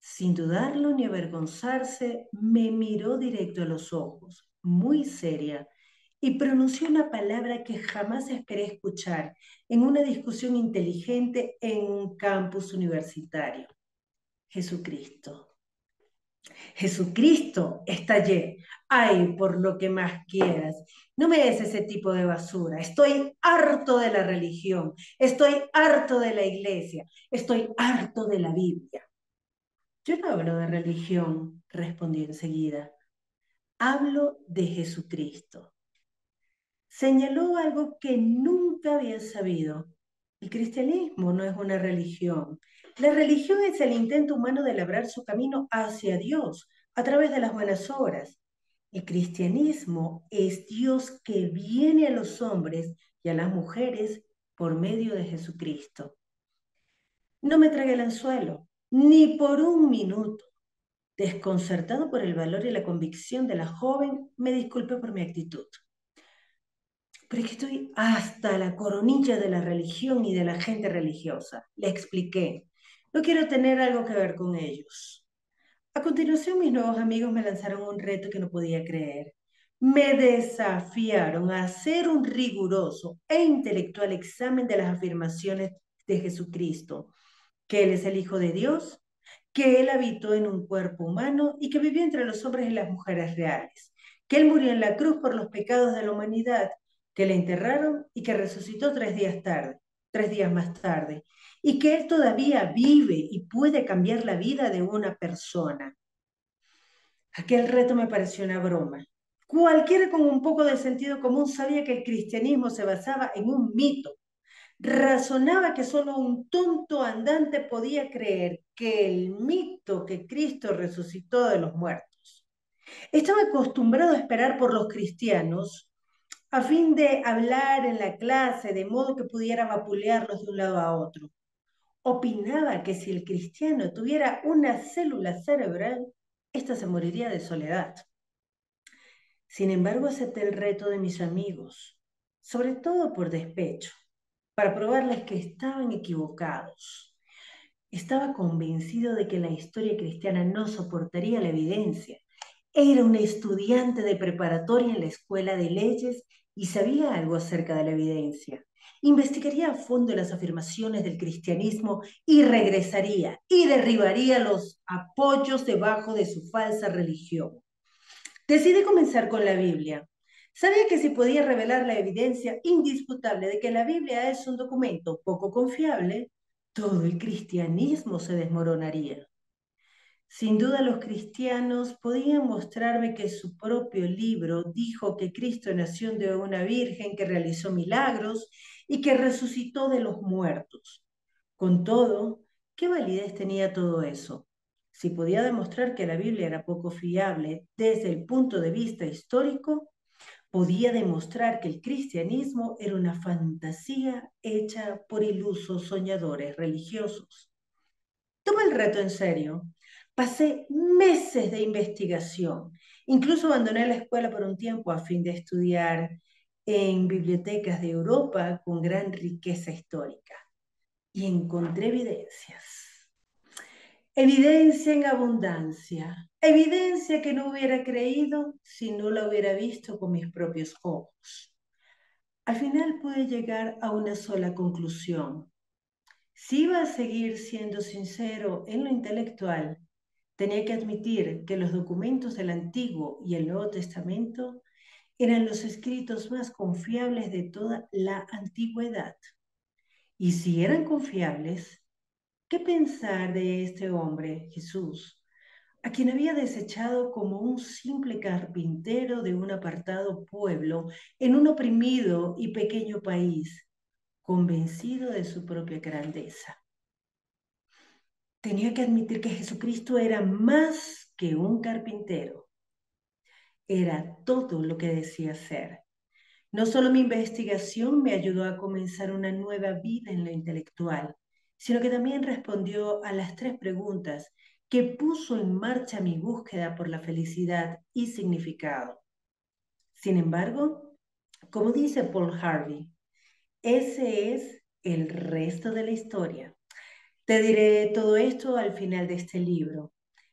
Sin dudarlo ni avergonzarse, me miró directo a los ojos, muy seria, y pronunció una palabra que jamás esperé escuchar en una discusión inteligente en un campus universitario. Jesucristo. Jesucristo, estallé. Ay, por lo que más quieras. No me des ese tipo de basura. Estoy harto de la religión. Estoy harto de la iglesia. Estoy harto de la Biblia. Yo no hablo de religión, respondí enseguida. Hablo de Jesucristo. Señaló algo que nunca había sabido. El cristianismo no es una religión. La religión es el intento humano de labrar su camino hacia Dios a través de las buenas obras. El cristianismo es Dios que viene a los hombres y a las mujeres por medio de Jesucristo. No me tragué el anzuelo, ni por un minuto. Desconcertado por el valor y la convicción de la joven, me disculpé por mi actitud. Pero es que estoy hasta la coronilla de la religión y de la gente religiosa. Le expliqué. No quiero tener algo que ver con ellos. A continuación, mis nuevos amigos me lanzaron un reto que no podía creer. Me desafiaron a hacer un riguroso e intelectual examen de las afirmaciones de Jesucristo, que Él es el Hijo de Dios, que Él habitó en un cuerpo humano y que vivió entre los hombres y las mujeres reales, que Él murió en la cruz por los pecados de la humanidad, que le enterraron y que resucitó 3 días más tarde, y que Él todavía vive y puede cambiar la vida de una persona. Aquel reto me pareció una broma. Cualquiera con un poco de sentido común sabía que el cristianismo se basaba en un mito. Razonaba que solo un tonto andante podía creer que el mito que Cristo resucitó de los muertos. Estaba acostumbrado a esperar por los cristianos a fin de hablar en la clase de modo que pudiera vapulearlos de un lado a otro. Opinaba que si el cristiano tuviera una célula cerebral, ésta se moriría de soledad. Sin embargo, acepté el reto de mis amigos, sobre todo por despecho, para probarles que estaban equivocados. Estaba convencido de que la historia cristiana no soportaría la evidencia. Era un estudiante de preparatoria en la escuela de leyes y sabía algo acerca de la evidencia. Investigaría a fondo las afirmaciones del cristianismo y regresaría y derribaría los apoyos debajo de su falsa religión. Decidí comenzar con la Biblia. Sabía que si podía revelar la evidencia indisputable de que la Biblia es un documento poco confiable, todo el cristianismo se desmoronaría. Sin duda los cristianos podían mostrarme que su propio libro dijo que Cristo nació de una virgen que realizó milagros y que resucitó de los muertos. Con todo, ¿qué validez tenía todo eso? Si podía demostrar que la Biblia era poco fiable desde el punto de vista histórico, podía demostrar que el cristianismo era una fantasía hecha por ilusos soñadores religiosos. Tomé el reto en serio. Pasé meses de investigación. Incluso abandoné la escuela por un tiempo a fin de estudiar en bibliotecas de Europa con gran riqueza histórica. Y encontré evidencias. Evidencia en abundancia. Evidencia que no hubiera creído si no la hubiera visto con mis propios ojos. Al final pude llegar a una sola conclusión. Si iba a seguir siendo sincero en lo intelectual, tenía que admitir que los documentos del Antiguo y el Nuevo Testamento eran los escritos más confiables de toda la antigüedad. Y si eran confiables, ¿qué pensar de este hombre, Jesús, a quien había desechado como un simple carpintero de un apartado pueblo en un oprimido y pequeño país, convencido de su propia grandeza? Tenía que admitir que Jesucristo era más que un carpintero, era todo lo que decía ser. No solo mi investigación me ayudó a comenzar una nueva vida en lo intelectual, sino que también respondió a las tres preguntas que puso en marcha mi búsqueda por la felicidad y significado. Sin embargo, como dice Paul Harvey, ese es el resto de la historia. Te diré todo esto al final de este libro.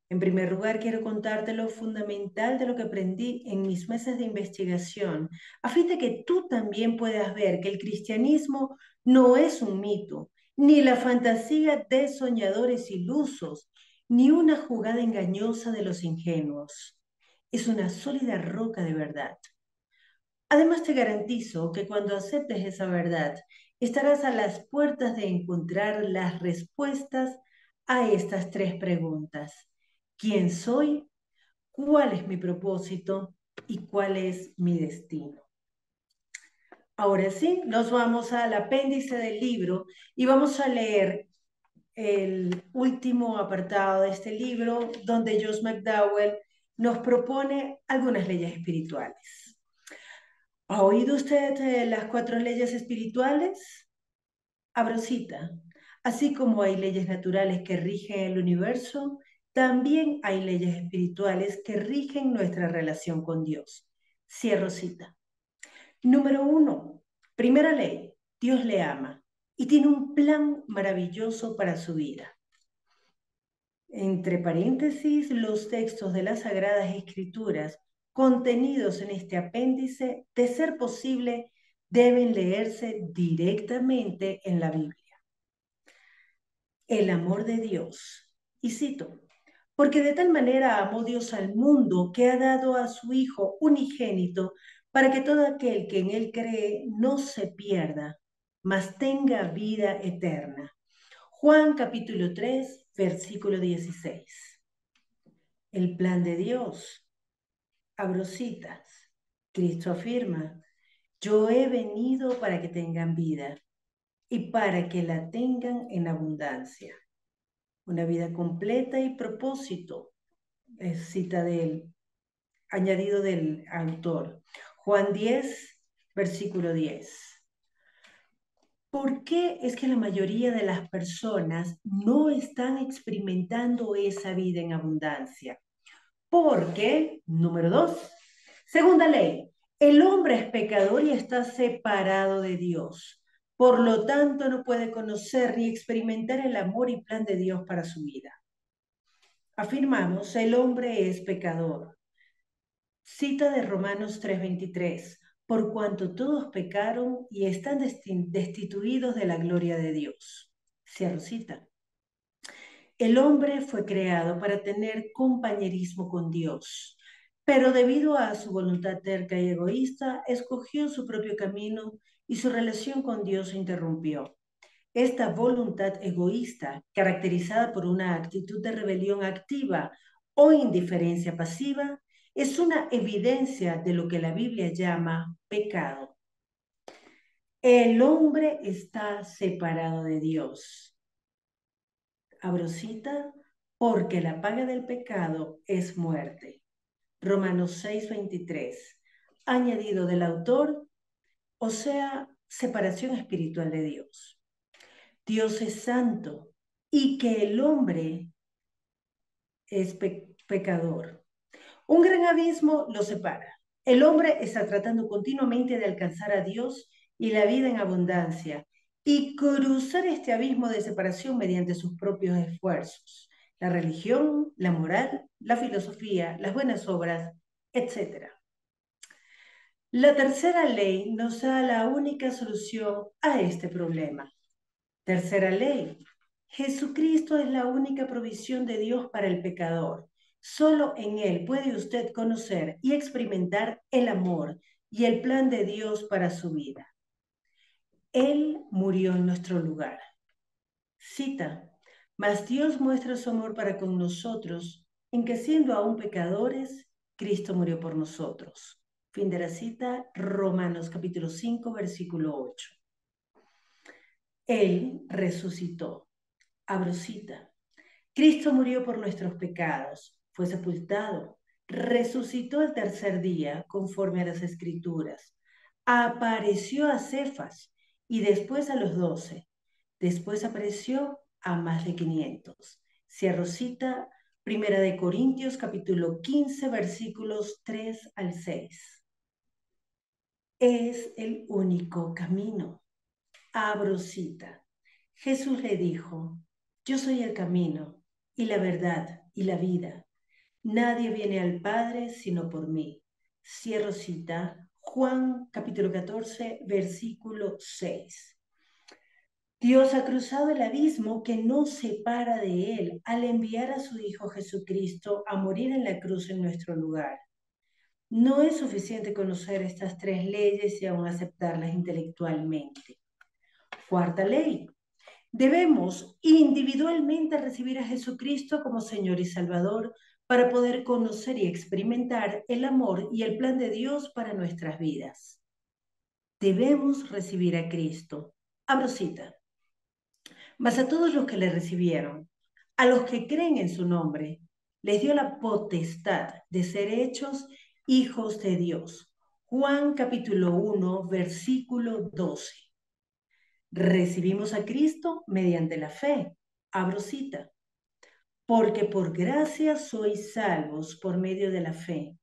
En primer lugar, quiero contarte lo fundamental de lo que aprendí en mis meses de investigación, a fin de que tú también puedas ver que el cristianismo no es un mito, ni la fantasía de soñadores ilusos, ni una jugada engañosa de los ingenuos. Es una sólida roca de verdad. Además, te garantizo que cuando aceptes esa verdad, estarás a las puertas de encontrar las respuestas a estas tres preguntas. ¿Quién soy? ¿Cuál es mi propósito? ¿Y cuál es mi destino? Ahora sí, nos vamos al apéndice del libro y vamos a leer el último apartado de este libro, donde Josh McDowell nos propone algunas leyes espirituales. ¿Ha oído usted las 4 leyes espirituales? Abro cita. Así como hay leyes naturales que rigen el universo, también hay leyes espirituales que rigen nuestra relación con Dios. Cierro cita. Número 1. Primera ley. Dios le ama y tiene un plan maravilloso para su vida. Entre paréntesis, los textos de las Sagradas Escrituras contenidos en este apéndice, de ser posible, deben leerse directamente en la Biblia. El amor de Dios. Y cito, porque de tal manera amó Dios al mundo que ha dado a su Hijo unigénito para que todo aquel que en él cree no se pierda, mas tenga vida eterna. Juan capítulo 3, versículo 16. El plan de Dios. Abro citas. Cristo afirma, yo he venido para que tengan vida y para que la tengan en abundancia. Una vida completa y propósito. Es cita del añadido del autor. Juan 10, versículo 10. ¿Por qué es que la mayoría de las personas no están experimentando esa vida en abundancia? Porque, número 2, segunda ley, el hombre es pecador y está separado de Dios. Por lo tanto, no puede conocer ni experimentar el amor y plan de Dios para su vida. Afirmamos, el hombre es pecador. Cita de Romanos 3:23. por cuanto todos pecaron y están destituidos de la gloria de Dios. Cierro cita. El hombre fue creado para tener compañerismo con Dios, pero debido a su voluntad terca y egoísta, escogió su propio camino y su relación con Dios se interrumpió. Esta voluntad egoísta, caracterizada por una actitud de rebelión activa o indiferencia pasiva, es una evidencia de lo que la Biblia llama pecado. El hombre está separado de Dios. Abro cita, porque la paga del pecado es muerte. Romanos 6:23. Añadido del autor, o sea, separación espiritual de Dios. Dios es santo y que el hombre es pecador. Un gran abismo lo separa. El hombre está tratando continuamente de alcanzar a Dios y la vida en abundancia y cruzar este abismo de separación mediante sus propios esfuerzos. La religión, la moral, la filosofía, las buenas obras, etc. La tercera ley nos da la única solución a este problema. Tercera ley. Jesucristo es la única provisión de Dios para el pecador. Solo en Él puede usted conocer y experimentar el amor y el plan de Dios para su vida. Él murió en nuestro lugar. Cita. Mas Dios muestra su amor para con nosotros en que siendo aún pecadores, Cristo murió por nosotros. Fin de la cita, Romanos capítulo 5, versículo 8. Él resucitó. Abro cita. Cristo murió por nuestros pecados, fue sepultado, resucitó el tercer día conforme a las Escrituras, apareció a Cefas y después a los 12, después apareció a más de 500. Cierro cita, Primera de Corintios capítulo 15 versículos 3 al 6. Es el único camino. Abro cita. Jesús le dijo, yo soy el camino y la verdad y la vida. Nadie viene al Padre sino por mí. Cierro cita, Juan capítulo 14, versículo 6. Dios ha cruzado el abismo que nos separa de Él al enviar a su Hijo Jesucristo a morir en la cruz en nuestro lugar. No es suficiente conocer estas tres leyes y aún aceptarlas intelectualmente. Cuarta ley. Debemos individualmente recibir a Jesucristo como Señor y Salvador para poder conocer y experimentar el amor y el plan de Dios para nuestras vidas. Debemos recibir a Cristo. Abro cita. Mas a todos los que le recibieron, a los que creen en su nombre, les dio la potestad de ser hechos hijos de Dios. Juan capítulo 1, versículo 12. Recibimos a Cristo mediante la fe. Abro cita. Porque por gracia sois salvos por medio de la fe.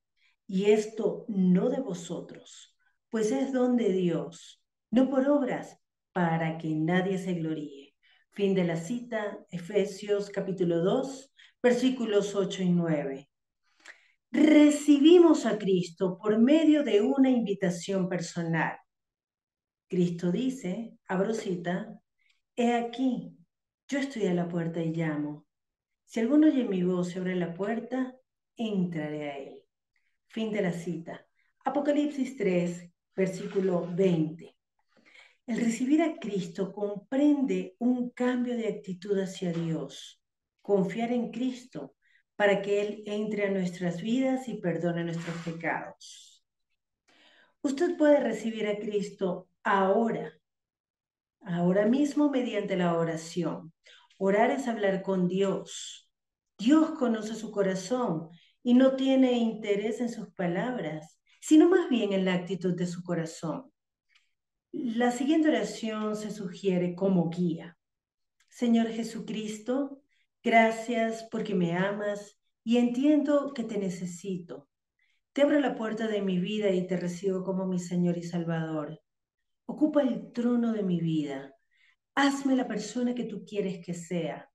Y esto no de vosotros, pues es don de Dios, no por obras, para que nadie se gloríe. Fin de la cita, Efesios capítulo 2, versículos 8 y 9. Recibimos a Cristo por medio de una invitación personal. Cristo dice, abro cita, he aquí, yo estoy a la puerta y llamo. Si alguno oye mi voz y abre la puerta, entraré a él. Fin de la cita. Apocalipsis 3, versículo 20. El recibir a Cristo comprende un cambio de actitud hacia Dios. Confiar en Cristo para que Él entre a nuestras vidas y perdone nuestros pecados. Usted puede recibir a Cristo ahora mismo mediante la oración. Orar es hablar con Dios. Dios conoce su corazón y no tiene interés en sus palabras, sino más bien en la actitud de su corazón. La siguiente oración se sugiere como guía. Señor Jesucristo, gracias porque me amas y entiendo que te necesito. Te abro la puerta de mi vida y te recibo como mi Señor y Salvador. Ocupa el trono de mi vida. Hazme la persona que tú quieres que sea.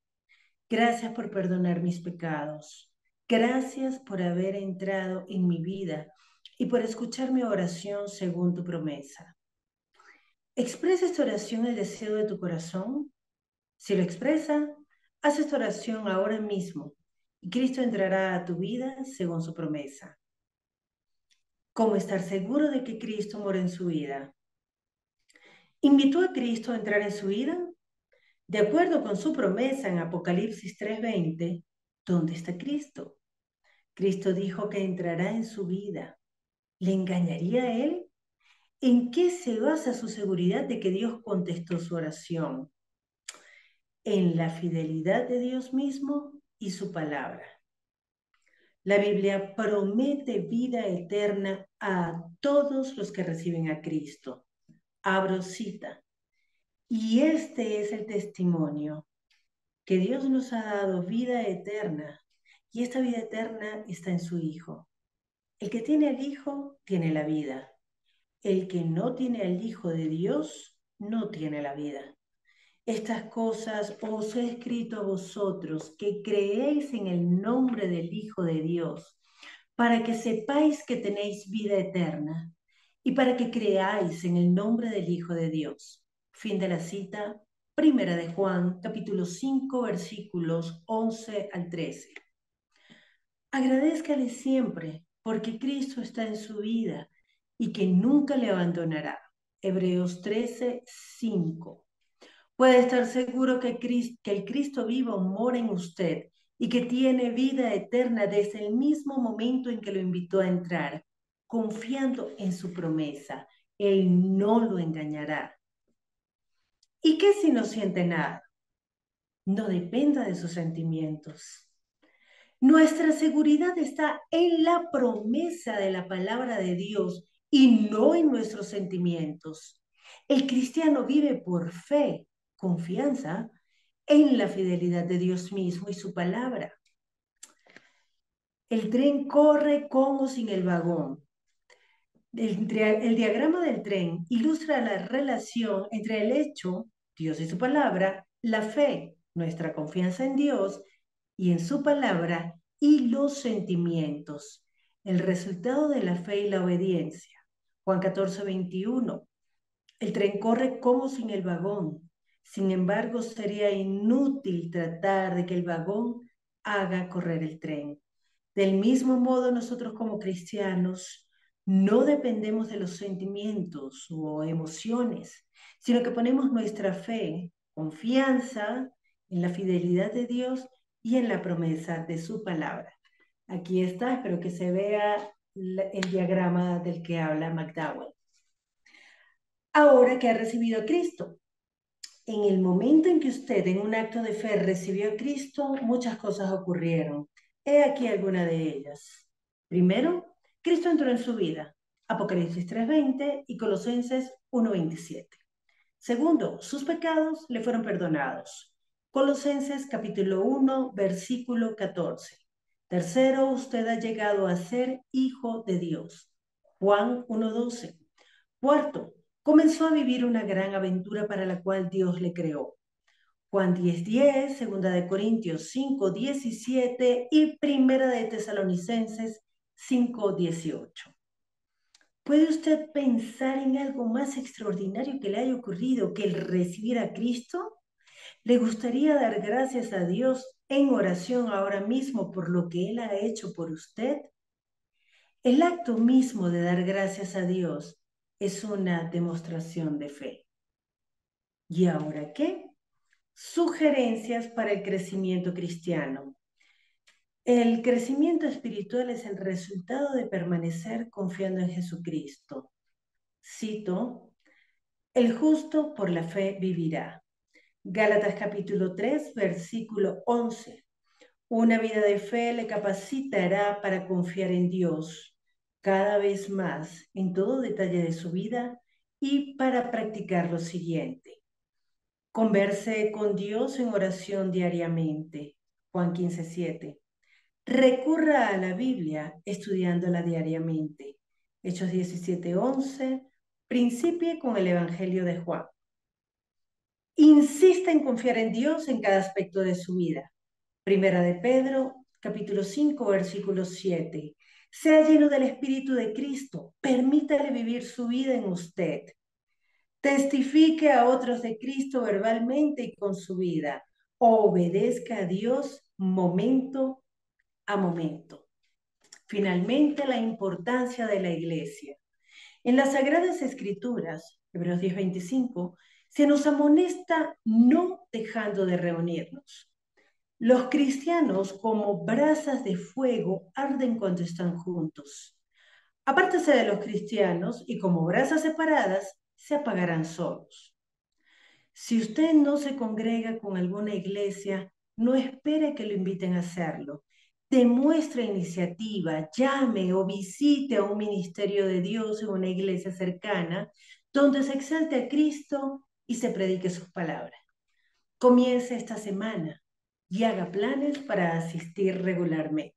Gracias por perdonar mis pecados. Gracias por haber entrado en mi vida y por escuchar mi oración según tu promesa. ¿Expresa esta oración el deseo de tu corazón? Si lo expresa, haz esta oración ahora mismo y Cristo entrará a tu vida según su promesa. ¿Cómo estar seguro de que Cristo mora en su vida? ¿Invitó a Cristo a entrar en su vida? De acuerdo con su promesa en Apocalipsis 3:20, ¿dónde está Cristo? Cristo dijo que entrará en su vida. ¿Le engañaría a él? ¿En qué se basa su seguridad de que Dios contestó su oración? En la fidelidad de Dios mismo y su palabra. La Biblia promete vida eterna a todos los que reciben a Cristo. Abro cita. Y este es el testimonio, que Dios nos ha dado vida eterna, y esta vida eterna está en su Hijo. El que tiene al Hijo tiene la vida. El que no tiene al Hijo de Dios no tiene la vida. Estas cosas os he escrito a vosotros, que creéis en el nombre del Hijo de Dios, para que sepáis que tenéis vida eterna, y para que creáis en el nombre del Hijo de Dios. Fin de la cita, Primera de Juan, capítulo 5, versículos 11 al 13. Agradézcale siempre, porque Cristo está en su vida y que nunca le abandonará. Hebreos 13, 5. Puede estar seguro que el Cristo vivo mora en usted y que tiene vida eterna desde el mismo momento en que lo invitó a entrar, confiando en su promesa. Él no lo engañará. ¿Y qué si no siente nada? No dependa de sus sentimientos. Nuestra seguridad está en la promesa de la palabra de Dios y no en nuestros sentimientos. El cristiano vive por fe, confianza en la fidelidad de Dios mismo y su palabra. El tren corre con o sin el vagón. El diagrama del tren ilustra la relación entre el hecho, Dios y su palabra, la fe, nuestra confianza en Dios y en su palabra, y los sentimientos, el resultado de la fe y la obediencia. Juan 14:21. El tren corre como sin el vagón. Sin embargo, sería inútil tratar de que el vagón haga correr el tren. Del mismo modo, nosotros como cristianos no dependemos de los sentimientos o emociones, sino que ponemos nuestra fe, confianza en la fidelidad de Dios y en la promesa de su palabra. Aquí está, espero que se vea el diagrama del que habla McDowell. Ahora que ha recibido a Cristo, en el momento en que usted en un acto de fe recibió a Cristo, muchas cosas ocurrieron. He aquí alguna de ellas. Primero, Cristo entró en su vida. Apocalipsis 3:20 y Colosenses 1:27. Segundo, sus pecados le fueron perdonados. Colosenses capítulo 1, versículo 14. Tercero, usted ha llegado a ser hijo de Dios. Juan 1:12. Cuarto, comenzó a vivir una gran aventura para la cual Dios le creó. Juan 10:10, Segunda de Corintios 5:17 y Primera de Tesalonicenses 5:18. ¿Puede usted pensar en algo más extraordinario que le haya ocurrido que el recibir a Cristo? ¿Le gustaría dar gracias a Dios en oración ahora mismo por lo que Él ha hecho por usted? El acto mismo de dar gracias a Dios es una demostración de fe. ¿Y ahora qué? Sugerencias para el crecimiento cristiano. El crecimiento espiritual es el resultado de permanecer confiando en Jesucristo. Cito, el justo por la fe vivirá. Gálatas capítulo 3, versículo 11. Una vida de fe le capacitará para confiar en Dios cada vez más en todo detalle de su vida y para practicar lo siguiente. Converse con Dios en oración diariamente. Juan 15:7. Recurra a la Biblia estudiándola diariamente. Hechos 17:11. Principie con el Evangelio de Juan. Insista en confiar en Dios en cada aspecto de su vida. Primera de Pedro, capítulo 5, versículo 7. Sea lleno del Espíritu de Cristo. Permítale vivir su vida en usted. Testifique a otros de Cristo verbalmente y con su vida. Obedezca a Dios momento a momento. Finalmente, la importancia de la iglesia. En las Sagradas Escrituras, Hebreos 10:25, se nos amonesta no dejando de reunirnos. Los cristianos, como brasas de fuego, arden cuando están juntos. Apártese de los cristianos y como brasas separadas, se apagarán solos. Si usted no se congrega con alguna iglesia, no espere que lo inviten a hacerlo. Demuestre iniciativa, llame o visite a un ministerio de Dios en una iglesia cercana donde se exalte a Cristo y se predique sus palabras. Comience esta semana y haga planes para asistir regularmente.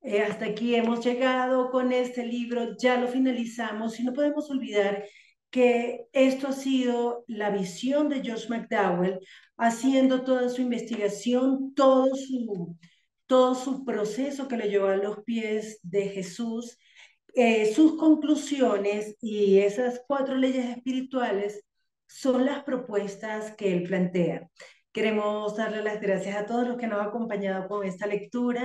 Hasta aquí hemos llegado con este libro, ya lo finalizamos y no podemos olvidar que esto ha sido la visión de Josh McDowell haciendo toda su investigación, todo su proceso que le llevó a los pies de Jesús, sus conclusiones y esas 4 leyes espirituales son las propuestas que él plantea. Queremos darle las gracias a todos los que nos han acompañado con esta lectura.